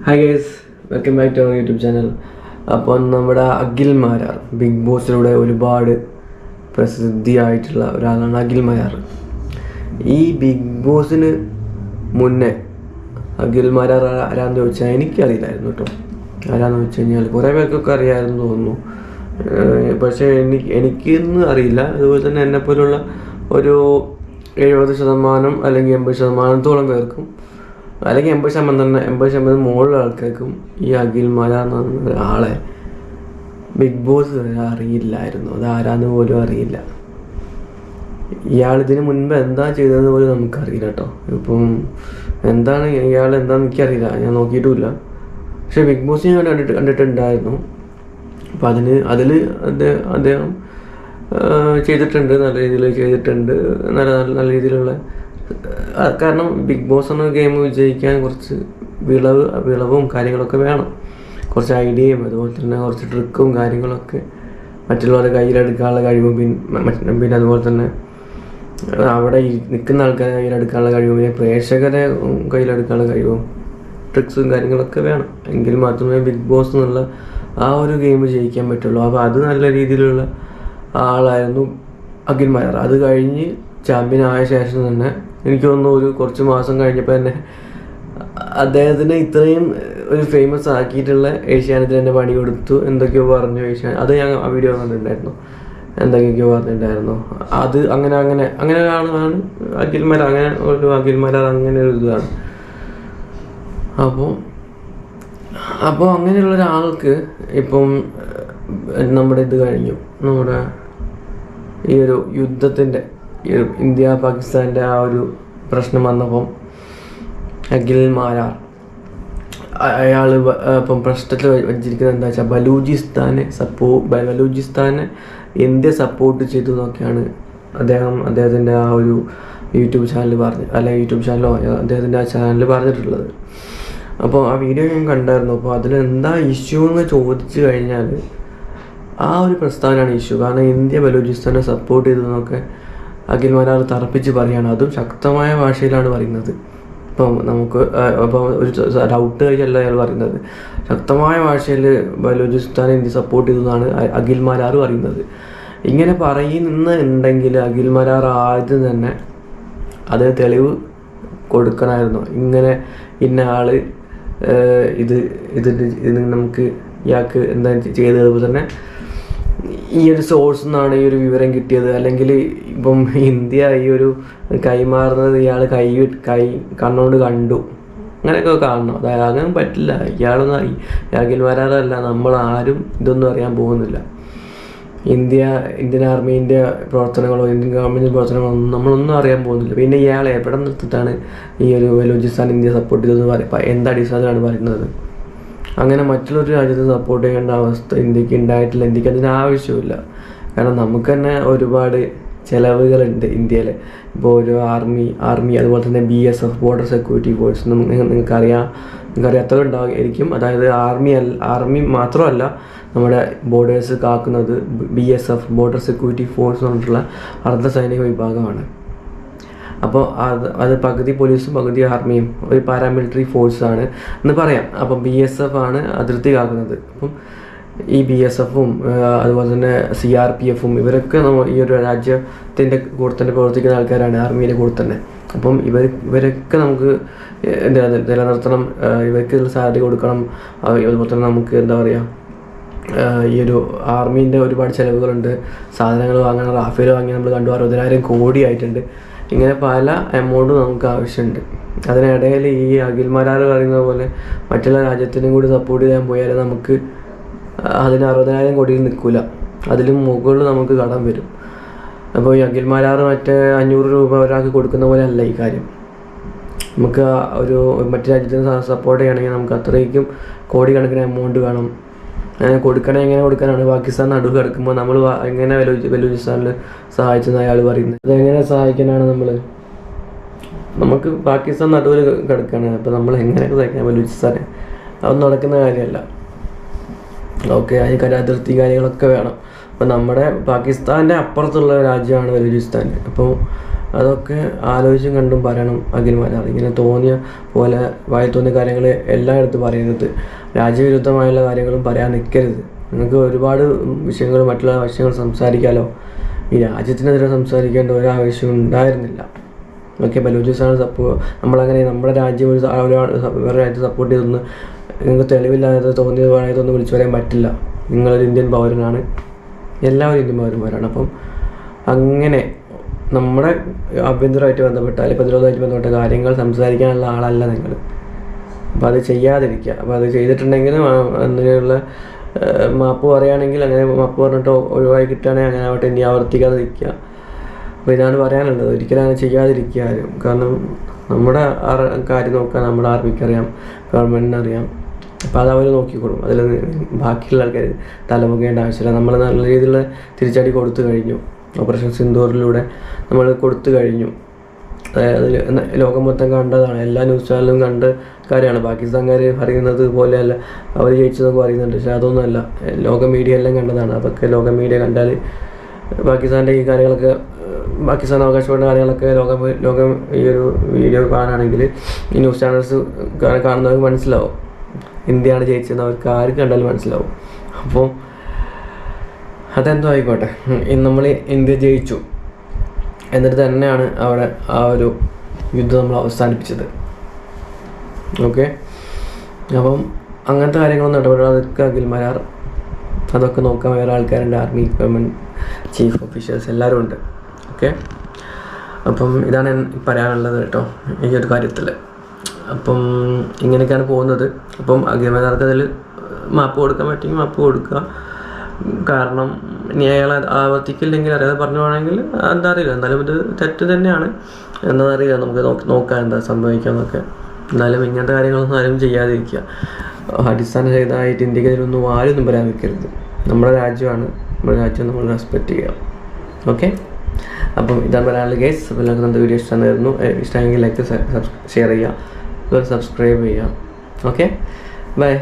Hi guys, welcome back to our YouTube channel. അപ്പോൾ നമ്മുടെ Akhil Marar big ബോസിലൂടെ ഒരുപാട് പ്രസിദ്ധിയായിട്ടുള്ള ഒരാളാണ് അഖിൽ മാരാർ. ഈ ബിഗ് ബോസിന് മുന്നേ അഖിൽ മാരാർ ആരാന്ന് ചോദിച്ചാൽ എനിക്കറിയില്ലായിരുന്നു കേട്ടോ. ആരാന്ന് വെച്ച് കഴിഞ്ഞാൽ കുറേ പേർക്കൊക്കെ അറിയാമായിരുന്നു തോന്നുന്നു, പക്ഷേ എനിക്കൊന്നും അറിയില്ല. അതുപോലെ തന്നെ എന്നെപ്പോലുള്ള ഒരു 70% അല്ലെങ്കിൽ 80%-ഓളം പേർക്കും, അല്ലെങ്കിൽ 80% മുകളിലുള്ള ആൾക്കാർക്കും ഈ അഖിൽ മാരാർ എന്ന് പറഞ്ഞ ഒരാളെ ബിഗ് ബോസ് അറിയില്ലായിരുന്നു. അത് ആരാന്ന് പോലും അറിയില്ല. ഇയാൾ ഇതിന് മുൻപ് എന്താ ചെയ്തതെന്ന് പോലും നമുക്കറിയില്ല കേട്ടോ. ഇപ്പം എന്താണ് ഇയാൾ എന്താണെന്ന് എനിക്കറിയില്ല, ഞാൻ നോക്കിയിട്ടുമില്ല. പക്ഷെ ബിഗ് ബോസ് ഞാൻ കണ്ടിട്ടുണ്ടായിരുന്നു. അപ്പം അതിൽ അദ്ദേഹം ചെയ്തിട്ടുണ്ട്, നല്ല രീതിയിൽ ചെയ്തിട്ടുണ്ട്, നല്ല രീതിയിലുള്ള. കാരണം ബിഗ് ബോസ് എന്ന ഗെയിം വിജയിക്കാൻ കുറച്ച് വിളവും കാര്യങ്ങളൊക്കെ വേണം, കുറച്ച് ഐഡിയയും അതുപോലെ തന്നെ കുറച്ച് ട്രിക്കും കാര്യങ്ങളൊക്കെ, മറ്റുള്ളവരെ കയ്യിലെടുക്കാനുള്ള കഴിവും, പിന്നെ അതുപോലെ തന്നെ അവിടെ നിൽക്കുന്ന ആൾക്കാരെ കയ്യിലെടുക്കാനുള്ള കഴിവും, പിന്നെ പ്രേക്ഷകരെ കയ്യിലെടുക്കാനുള്ള കഴിവും, ട്രിക്സും കാര്യങ്ങളൊക്കെ വേണം. എങ്കിൽ മാത്രമേ ബിഗ് ബോസ് എന്നുള്ള ആ ഒരു ഗെയിം ജയിക്കാൻ പറ്റുള്ളൂ. അപ്പോൾ അത് നല്ല രീതിയിലുള്ള ആളായിരുന്നു അഖിൽ മാരാർ. അത് കഴിഞ്ഞ് ചാമ്പ്യൻ ആയ ശേഷം തന്നെ എനിക്ക് തോന്നുന്നു ഒരു കുറച്ച് മാസം കഴിഞ്ഞപ്പോൾ തന്നെ അദ്ദേഹത്തിന് ഇത്രയും ഒരു ഫേമസ് ആക്കിയിട്ടുള്ള ഏഷ്യാനെറ്റിൽ തന്നെ പണി കൊടുത്തു. എന്തൊക്കെയോ പറഞ്ഞു അത് ഞാൻ ആ വീഡിയോ കണ്ടിട്ടുണ്ടായിരുന്നു. എന്തൊക്കെയൊക്കെയോ പറഞ്ഞിട്ടുണ്ടായിരുന്നു. അത് അങ്ങനെ ഒരാളാണ് അഖിൽ മാരാർ. അഖിൽ മാരാർ അങ്ങനെ ഒരു ഇതാണ്. അപ്പോൾ അങ്ങനെയുള്ള ഒരാൾക്ക് ഇപ്പം നമ്മുടെ ഇത് കഴിഞ്ഞു, നമ്മുടെ ഈ ഒരു യുദ്ധത്തിൻ്റെ ഈ ഒരു ഇന്ത്യ പാകിസ്ഥാൻ്റെ ആ ഒരു പ്രശ്നം വന്നപ്പം അഖിൽ മാരാർ അയാൾ ഇപ്പം പ്രശ്നത്തിൽ വെച്ചിരിക്കുന്നത് എന്താ വെച്ചാൽ ബലൂചിസ്ഥാനെ ഇന്ത്യ സപ്പോർട്ട് ചെയ്തു എന്നൊക്കെയാണ് അദ്ദേഹത്തിൻ്റെ ആ ഒരു യൂട്യൂബ് ചാനൽ അദ്ദേഹത്തിൻ്റെ ആ ചാനൽ പറഞ്ഞിട്ടുള്ളത്. അപ്പോൾ ആ വീഡിയോ ഞാൻ കണ്ടായിരുന്നു. അപ്പോൾ അതിലെന്താ ഇഷ്യൂ എന്ന് ചോദിച്ചു കഴിഞ്ഞാൽ ആ ഒരു പ്രസ്താവനയാണ് ഇഷ്യൂ. കാരണം ഇന്ത്യ ബലൂചിസ്ഥാനെ സപ്പോർട്ട് ചെയ്തതെന്നൊക്കെ അഖിൽ മാരാർ തറപ്പിച്ച് പറയുകയാണ്. അതും ശക്തമായ ഭാഷയിലാണ് പറയുന്നത്. അപ്പോൾ ഒരു ഡൗട്ട് കഴിഞ്ഞല്ല അയാൾ പറയുന്നത്. ശക്തമായ ഭാഷയിൽ ബലൂചിസ്ഥാനെ ഇന്ത്യ സപ്പോർട്ട് ചെയ്തതാണ് അഖിൽ മാരാർ പറയുന്നത്. ഇങ്ങനെ പറയുന്നുണ്ടെങ്കിൽ അഖിൽ മാരാർ ആദ്യം തന്നെ അത് തെളിവ് കൊടുക്കണമായിരുന്നു. ഇങ്ങനെ ഇന്ന ആള് ഇത് നമുക്ക് ഇയാൾക്ക് എന്താ ചെയ്തതുപോലെ തന്നെ ഈ ഒരു സോഴ്സിൽ നിന്നാണ് ഈ ഒരു വിവരം കിട്ടിയത്, അല്ലെങ്കിൽ ഇപ്പം ഇന്ത്യ ഈ ഒരു കൈമാറുന്നത് ഇയാൾ കണ്ണുകൊണ്ട് കണ്ടു, അങ്ങനെയൊക്കെ കാണണം. അതായത് അങ്ങനെ പറ്റില്ല. അഖിൽ മാരാറല്ല, നമ്മളാരും ഇതൊന്നും അറിയാൻ പോകുന്നില്ല. ഇന്ത്യൻ ആർമീൻ്റെ പ്രവർത്തനങ്ങളോ ഇന്ത്യൻ ഗവൺമെൻറ് പ്രവർത്തനങ്ങളോ നമ്മളൊന്നും അറിയാൻ പോകുന്നില്ല. പിന്നെ ഇയാൾ എവിടെ നിർത്തിയിട്ടാണ് ഈ ഒരു ബലൂചിസ്ഥാൻ ഇന്ത്യ സപ്പോർട്ട് ചെയ്തതെന്ന് എന്ത് അടിസ്ഥാനത്തിലാണ് പറയുന്നത്? അങ്ങനെ മറ്റുള്ളൊരു രാജ്യത്തെ സപ്പോർട്ട് ചെയ്യേണ്ട അവസ്ഥ ഇന്ത്യക്ക് ഉണ്ടായിട്ടില്ല. ഇന്ത്യക്ക് അതിന് ആവശ്യമില്ല. കാരണം നമുക്ക് തന്നെ ഒരുപാട് ചിലവുകളുണ്ട് ഇന്ത്യയിൽ. ഇപ്പോൾ ഒരു ആർമി അതുപോലെ തന്നെ BSF ബോർഡർ സെക്യൂരിറ്റി ഫോഴ്സ് നിങ്ങൾക്കറിയാം എത്ര ഉണ്ടായിരിക്കും. അതായത് ആർമി മാത്രമല്ല, നമ്മുടെ ബോർഡേഴ്സ് കാക്കുന്നത് BSF ബോർഡർ സെക്യൂരിറ്റി ഫോഴ്സ് എന്ന് പറഞ്ഞിട്ടുള്ള അർദ്ധസൈനിക വിഭാഗമാണ്. അപ്പോൾ അത് പകുതി പോലീസും പകുതി ആർമിയും ഒരു പാരാമിലിറ്ററി ഫോഴ്സാണ് എന്ന് പറയാം. അപ്പം BSF ആണ് അതിർത്തി കാക്കുന്നത്. അപ്പം ഈ BSF-ഉം അതുപോലെ തന്നെ CRPF-ഉം ഇവരൊക്കെ ഈ ഒരു രാജ്യത്തിൻ്റെ കൂടെ തന്നെ പ്രവർത്തിക്കുന്ന ആൾക്കാരാണ്, ആർമിയുടെ കൂടെ തന്നെ. അപ്പം ഇവരൊക്കെ നമുക്ക് നിലനിർത്തണം, ഇവർക്ക് സാലറി കൊടുക്കണം. അതുപോലെ തന്നെ നമുക്ക് എന്താ പറയുക, ഈ ഒരു ആർമീൻ്റെ ഒരുപാട് ചിലവുകളുണ്ട്. സാധനങ്ങൾ വാങ്ങണം, റാഫേൽ വാങ്ങി നമ്മൾ കണ്ടു 60,000 കോടി ആയിട്ടുണ്ട്. ഇങ്ങനെ പല എമൗണ്ടും നമുക്ക് ആവശ്യമുണ്ട്. അതിനിടയിൽ ഈ അഖിൽ മാരാർ പറയുന്നത് പോലെ മറ്റുള്ള രാജ്യത്തിനും കൂടി സപ്പോർട്ട് ചെയ്യാൻ പോയാൽ നമുക്ക് അതിന് 60,000 കോടിയിൽ നിൽക്കില്ല, അതിലും മുകളിൽ നമുക്ക് കടം വരും. അപ്പോൾ ഈ അഖിൽ മാരാർ മറ്റേ 500 രൂപ ഒരാൾക്ക് കൊടുക്കുന്ന പോലെ അല്ല ഈ കാര്യം. നമുക്ക് മറ്റു രാജ്യത്തിന് സപ്പോർട്ട് ചെയ്യണമെങ്കിൽ നമുക്ക് അത്രയ്ക്കും കോടിക്കണക്കിന് എമൗണ്ട് വേണം. എങ്ങനെ കൊടുക്കാനാണ്? പാകിസ്ഥാൻ നടുവ് കിടക്കുമ്പോൾ നമ്മൾ എങ്ങനെ ബലൂചിസ്ഥാനിൽ സഹായിച്ചെന്ന് അയാൾ പറയുന്നത്. അതെങ്ങനെ സഹായിക്കാനാണ്? നമുക്ക് പാകിസ്ഥാൻ നടുവിൽ കിടക്കുകയാണ്. അപ്പോൾ നമ്മൾ എങ്ങനെയൊക്കെ സഹായിക്കാം ബലൂചിസ്ഥാനെ? അതൊന്നും നടക്കുന്ന കാര്യമല്ല. ഓക്കെ, അതിന് അതിർത്തി കാര്യങ്ങളൊക്കെ വേണം. അപ്പോൾ നമ്മുടെ പാകിസ്ഥാൻ്റെ അപ്പുറത്തുള്ള രാജ്യമാണ് ബലൂചിസ്ഥാൻ. അപ്പോൾ അതൊക്കെ ആലോചിച്ചും കണ്ടും പറയണം അഖിൽ മാരാർ. ഇങ്ങനെ തോന്നിയ പോലെ വായി തോന്നിയ കാര്യങ്ങൾ എല്ലായിടത്തും പറയരുത്. രാജ്യവിരുദ്ധമായുള്ള കാര്യങ്ങളും പറയാൻ നിൽക്കരുത്. നിങ്ങൾക്ക് ഒരുപാട് വിഷയങ്ങൾ മറ്റുള്ള വിഷയങ്ങൾ സംസാരിക്കാമല്ലോ. ഈ രാജ്യത്തിനെതിരെ സംസാരിക്കേണ്ട ഒരാവശ്യം ഉണ്ടായിരുന്നില്ല. ഓക്കെ, ബലൂചിസ്ഥാൻ നമ്മളങ്ങനെ നമ്മുടെ രാജ്യം വേറെ രാജ്യം സപ്പോർട്ട് ചെയ്തൊന്ന് നിങ്ങൾക്ക് തെളിവില്ലാതെ തോന്നിയതായതൊന്നും വിളിച്ചു പറയാൻ പറ്റില്ല. നിങ്ങളൊരു ഇന്ത്യൻ പൗരനാണ്, എല്ലാവരും ഇന്ത്യൻ പൗരന്മാരാണ്. അപ്പം അങ്ങനെ നമ്മുടെ ആഭ്യന്തരമായിട്ട് ബന്ധപ്പെട്ട അല്ലെങ്കിൽ പ്രതിരോധമായിട്ട് ബന്ധപ്പെട്ട കാര്യങ്ങൾ സംസാരിക്കാനുള്ള ആളല്ല നിങ്ങൾ. അപ്പോൾ അത് ചെയ്യാതിരിക്കുക. അപ്പോൾ അത് ചെയ്തിട്ടുണ്ടെങ്കിൽ അങ്ങനെയുള്ള മാപ്പ് പറയുകയാണെങ്കിൽ അങ്ങനെ മാപ്പ് പറഞ്ഞിട്ട് ഒഴിവായി കിട്ടുകയാണെങ്കിൽ അങ്ങനെ ആവട്ടെ, ഇനി ആവർത്തിക്കാതെ നിൽക്കുക. അപ്പോൾ ഇതാണ് പറയാനുള്ളത്. ഒരിക്കലും അങ്ങനെ ചെയ്യാതിരിക്കുക ആരും. കാരണം നമ്മുടെ കാര്യം നോക്കാൻ നമ്മുടെ ആർമിക്കറിയാം, ഗവൺമെൻറ്റിനറിയാം. അപ്പോൾ അത് അവർ നോക്കിക്കൊള്ളും. അതിൽ ബാക്കിയുള്ള ആൾക്കാർ തലമുകേണ്ട ആവശ്യമില്ല. നമ്മൾ നല്ല രീതിയിലുള്ള തിരിച്ചടി കൊടുത്തു കഴിഞ്ഞു. ഓപ്പറേഷൻ സിന്ദൂറിലൂടെ നമ്മൾ കൊടുത്തു കഴിഞ്ഞു. അതായത് ലോകം മൊത്തം കണ്ടതാണ്, എല്ലാ ന്യൂസ് ചാനലും കണ്ട കാര്യമാണ്. പാകിസ്ഥാൻകാർ പറയുന്നത് പോലെയല്ല അവർ ജയിച്ചതൊക്കെ പറയുന്നുണ്ട്, പക്ഷേ അതൊന്നുമല്ല. ലോക മീഡിയ എല്ലാം കണ്ടതാണ്. അതൊക്കെ ലോക മീഡിയ കണ്ടാൽ പാകിസ്ഥാൻ്റെ ഈ കാര്യങ്ങളൊക്കെ, പാകിസ്ഥാൻ അവകാശപ്പെട്ട കാര്യങ്ങളൊക്കെ ലോകം ഈ ഒരു വീഡിയോ കാണുകയാണെങ്കിൽ ഈ ന്യൂസ് ചാനൽസ് കാണുന്നവർക്ക് മനസ്സിലാവും. ഇന്ത്യയാണ് ജയിച്ചതെന്ന് അവർക്ക് ആർക്ക് കണ്ടാലും മനസ്സിലാവും. അപ്പോൾ അതെന്തോ ആയിക്കോട്ടെ, നമ്മൾ ഇന്ത്യ ജയിച്ചു എന്നിട്ട് തന്നെയാണ് അവിടെ ആ ഒരു യുദ്ധം നമ്മൾ അവസാനിപ്പിച്ചത്. ഓക്കെ, അപ്പം അങ്ങനത്തെ കാര്യങ്ങളൊന്നും ഇടപെടാതൊക്കെ അഖിൽ മാരാർ, അതൊക്കെ നോക്കാൻ വേറെ ആൾക്കാരുണ്ട്. ആർമി, ഗവൺമെൻറ് ചീഫ് ഓഫീഷ്യൽസ് എല്ലാവരും ഉണ്ട്. ഓക്കെ, അപ്പം ഇതാണ് പറയാനുള്ളത് കേട്ടോ ഈ ഒരു കാര്യത്തിൽ. അപ്പം ഇങ്ങനെയൊക്കെയാണ് പോകുന്നത്. അപ്പം അഖിൽ മാരാർക്ക് അതിൽ മാപ്പ് കൊടുക്കാൻ പറ്റുമെങ്കിൽ മാപ്പ് കൊടുക്കുക. കാരണം ഇനി അയാൾ ആവർത്തിക്കില്ലെങ്കിൽ അറിയാതെ പറഞ്ഞു പോകണമെങ്കിൽ എന്താ അറിയില്ല. എന്നാലും ഇത് തെറ്റ് തന്നെയാണ്, എന്താണെന്നറിയില്ല. നമുക്ക് നോക്കാം എന്താ സംഭവിക്കാമെന്നൊക്കെ. എന്നാലും ഇങ്ങനത്തെ കാര്യങ്ങളൊന്നും ആരും ചെയ്യാതിരിക്കുക. അടിസ്ഥാനരഹിതമായിട്ട് ഇന്ത്യക്കെതിരൊന്നും ആരൊന്നും പറയാൻ നിൽക്കരുത്. നമ്മുടെ രാജ്യമാണ്, നമ്മുടെ രാജ്യം നമ്മൾ റെസ്പെക്റ്റ് ചെയ്യുക. ഓക്കെ, അപ്പം ഇതാണ് പറയാനുള്ള കേസ്. അപ്പോൾ എല്ലാവർക്കും നമ്മുടെ വീഡിയോ ഇഷ്ടമായിരുന്നു. ഇഷ്ടമെങ്കിൽ ലൈക്ക്, ഷെയർ ചെയ്യുക, സബ്സ്ക്രൈബ് ചെയ്യുക. Okay, by.